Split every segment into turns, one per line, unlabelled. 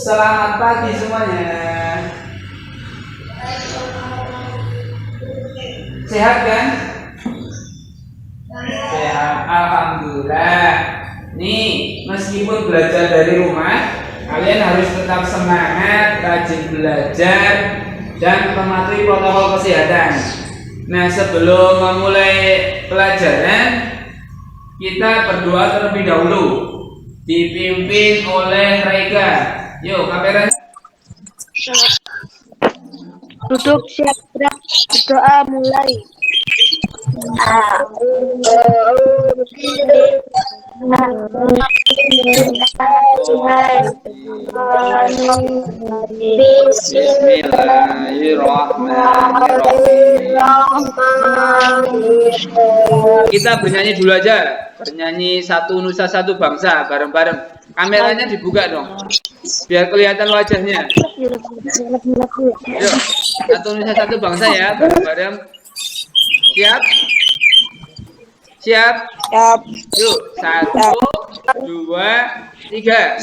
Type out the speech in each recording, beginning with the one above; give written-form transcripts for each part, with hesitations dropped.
Selamat pagi semuanya. Sehat kan? Sehat, alhamdulillah. Nih, meskipun belajar dari rumah, kalian harus tetap semangat, rajin belajar, dan mematuhi protokol kesehatan. Nah, sebelum memulai pelajaran, kita berdoa terlebih dahulu, dipimpin oleh Rega. Yuk, kameranya.
Duduk siap gerak, berdoa mulai.
Bismillahirrahmanirrahim. Kita bernyanyi dulu aja. Bernyanyi Satu Nusa Satu Bangsa bareng-bareng. Kameranya dibuka dong, biar kelihatan wajahnya. Yuk, Satu Nusa Satu Bangsa ya, bareng-bareng. Siap? Siap?
Siap.
Yuk, 1, 2, 3.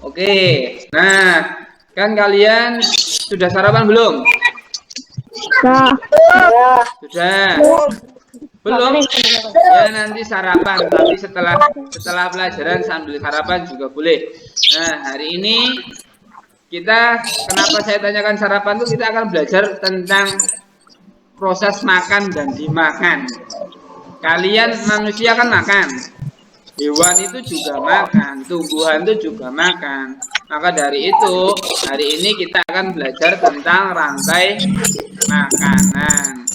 Oke, nah, kan kalian sudah sarapan belum? Sudah. Belum? Ya nanti sarapan, tapi setelah pelajaran sambil sarapan juga boleh. Nah, hari ini kenapa saya tanyakan sarapan itu, kita akan belajar tentang proses makan dan dimakan. Kalian manusia kan makan, hewan itu juga makan, tumbuhan itu juga makan. Maka dari itu, hari ini kita akan belajar tentang rantai makanan.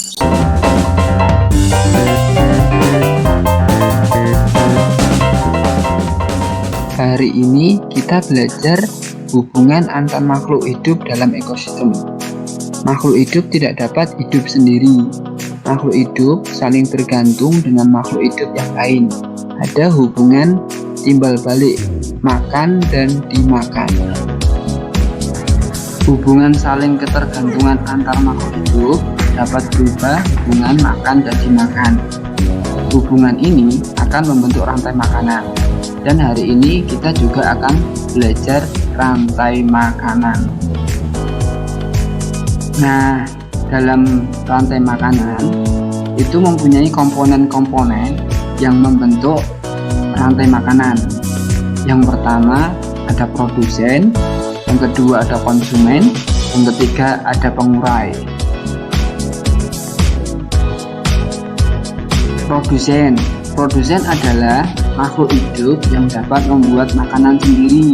Hari ini kita belajar hubungan antar makhluk hidup dalam ekosistem. Makhluk hidup tidak dapat hidup sendiri. Makhluk hidup saling bergantung dengan makhluk hidup yang lain. Ada hubungan timbal balik, makan dan dimakan. Hubungan saling ketergantungan antar makhluk hidup dapat berubah hubungan makan dan dimakan. Hubungan ini akan membentuk rantai makanan. Dan hari ini kita juga akan belajar rantai makanan. Nah, dalam rantai makanan itu mempunyai komponen-komponen yang membentuk rantai makanan. Yang pertama ada produsen, yang kedua ada konsumen, yang ketiga ada pengurai. Produsen adalah makhluk hidup yang dapat membuat makanan sendiri.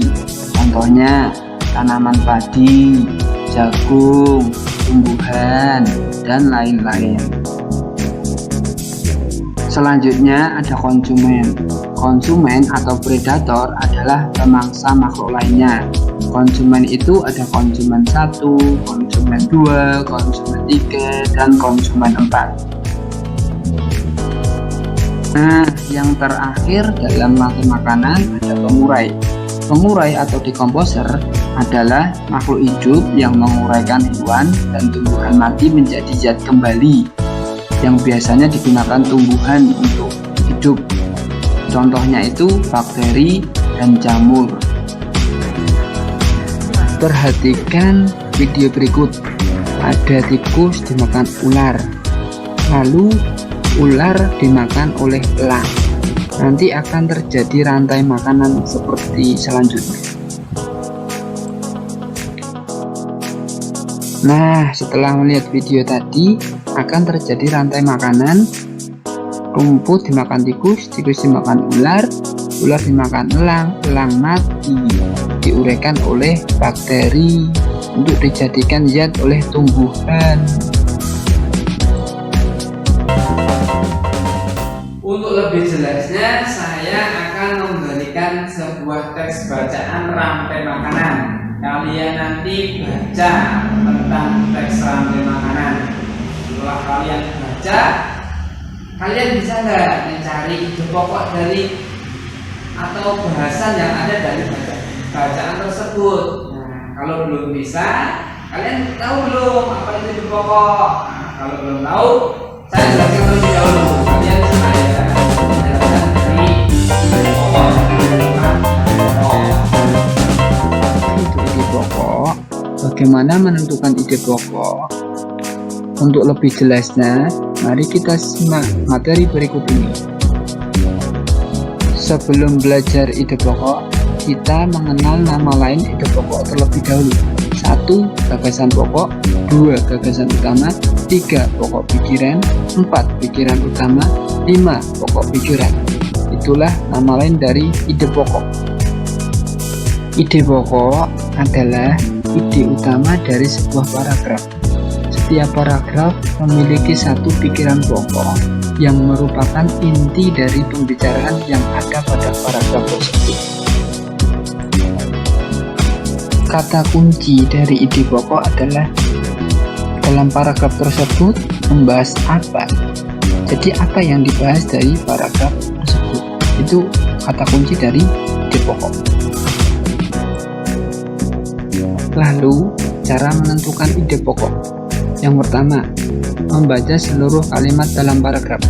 Contohnya tanaman padi, jagung, tumbuhan, dan lain-lain. Selanjutnya ada konsumen. Konsumen atau predator adalah pemangsa makhluk lainnya. Konsumen itu ada konsumen 1, konsumen 2, konsumen 3, dan konsumen 4. Nah, yang terakhir dalam rantai makanan ada pengurai. Pengurai atau decomposer adalah makhluk hidup yang menguraikan hewan dan tumbuhan mati menjadi zat kembali, yang biasanya digunakan tumbuhan untuk hidup. Contohnya itu bakteri dan jamur. Perhatikan video berikut. Ada tikus dimakan ular, lalu ular dimakan oleh elang. Nanti akan terjadi rantai makanan seperti selanjutnya. Nah, setelah melihat video tadi, akan terjadi rantai makanan. Rumput dimakan tikus, tikus dimakan ular, ular dimakan elang, elang mati, diuraikan oleh bakteri untuk dijadikan zat oleh tumbuhan.
Untuk lebih jelasnya, saya akan memberikan sebuah teks bacaan rantai makanan. Kalian nanti baca tentang teks rantai makanan. Setelah kalian baca, kalian bisa nggak mencari ide pokok dari atau bahasan yang ada dari bacaan
bacaan tersebut. Nah, kalau belum bisa, kalian tahu belum apa itu ide pokok? Nah, kalau belum tahu, saya jelaskan terlebih dahulu. Kalian simak ya. Penjelasan dari ide pokok. Itu ide pokok. Bagaimana menentukan ide pokok? Untuk lebih jelasnya, mari kita simak materi berikut ini. Sebelum belajar ide pokok, kita mengenal nama lain ide pokok terlebih dahulu. 1. Gagasan pokok. 2. Gagasan utama. 3. Pokok pikiran. 4. Pikiran utama. 5. Pokok pikiran. Itulah nama lain dari ide pokok. Ide pokok adalah ide utama dari sebuah paragraf. Setiap paragraf memiliki satu pikiran pokok yang merupakan inti dari pembicaraan yang ada pada paragraf tersebut. Kata kunci dari ide pokok adalah dalam paragraf tersebut membahas apa. Jadi apa yang dibahas dari paragraf tersebut itu kata kunci dari ide pokok. Lalu cara menentukan ide pokok. Yang pertama, membaca seluruh kalimat dalam paragraf.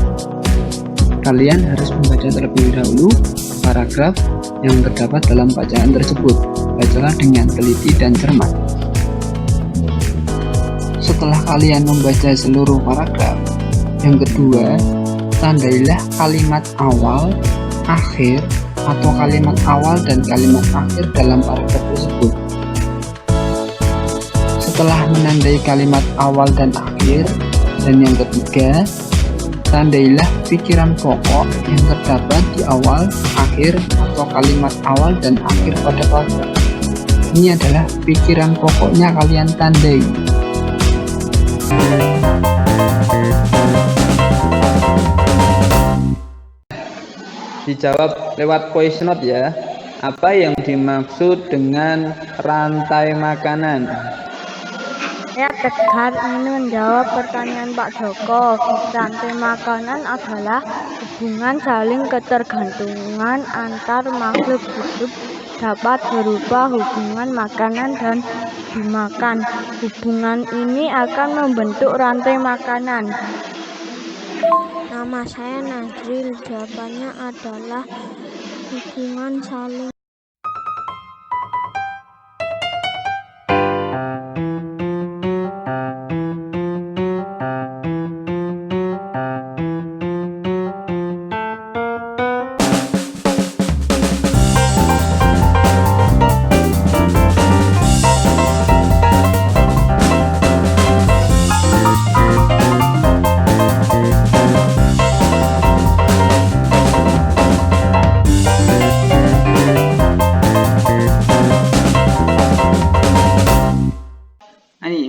Kalian harus membaca terlebih dahulu paragraf yang terdapat dalam bacaan tersebut. Bacalah dengan teliti dan cermat. Setelah kalian membaca seluruh paragraf, yang kedua, tandailah kalimat awal, akhir, atau kalimat awal dan kalimat akhir dalam paragraf tersebut. Setelah menandai kalimat awal dan akhir, dan yang ketiga, tandailah pikiran pokok yang terdapat di awal, akhir, atau kalimat awal dan akhir pada paragraf. Ini adalah pikiran pokoknya kalian tandai. Dijawab lewat voice note ya. Apa yang dimaksud dengan rantai makanan?
Saya Tegar ingin menjawab pertanyaan Pak Joko. Rantai makanan adalah hubungan saling ketergantungan antar makhluk hidup, dapat berupa hubungan makanan dan dimakan. Hubungan ini akan membentuk rantai makanan. Nama saya Nazril. Jawabannya adalah hubungan saling.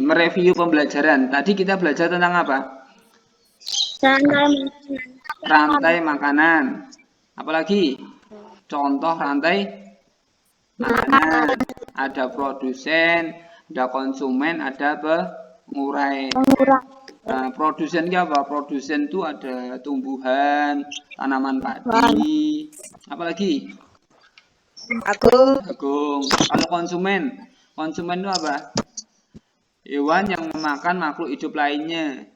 Mereview pembelajaran. Tadi kita belajar tentang apa? Rantai makanan. Apalagi? Contoh rantai makanan. Ada produsen, ada konsumen, ada pengurai. Nah, produsen itu apa? Produsen itu ada tumbuhan, tanaman padi. Apalagi? Agung. Kalau konsumen itu apa? Hewan yang memakan makhluk hidup lainnya.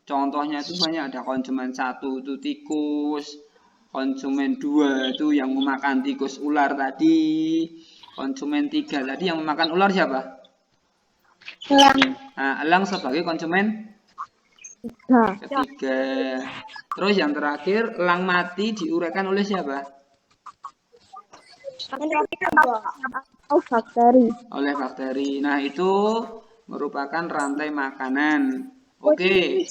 Contohnya itu banyak, ada konsumen 1 itu tikus, konsumen 2 itu yang memakan tikus ular tadi, konsumen 3 tadi yang memakan ular siapa?
Elang.
Nah, elang sebagai konsumen ketiga. Terus yang terakhir, elang mati diuraikan oleh siapa?
Bakteri.
Oleh bakteri. Nah, itu merupakan rantai makanan. Oke.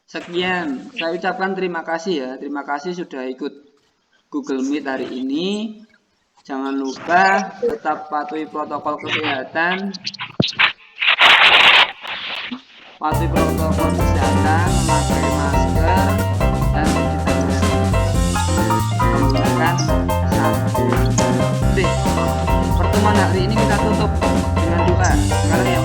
Sekian. Saya ucapkan terima kasih ya. Terima kasih sudah ikut Google Meet hari ini. Jangan lupa tetap patuhi protokol kesehatan. Memakai masker dan cuci tangan. Menggunakan sabun. Oke. Pertemuan hari ini kita tutup dengan doa. Sekarang yang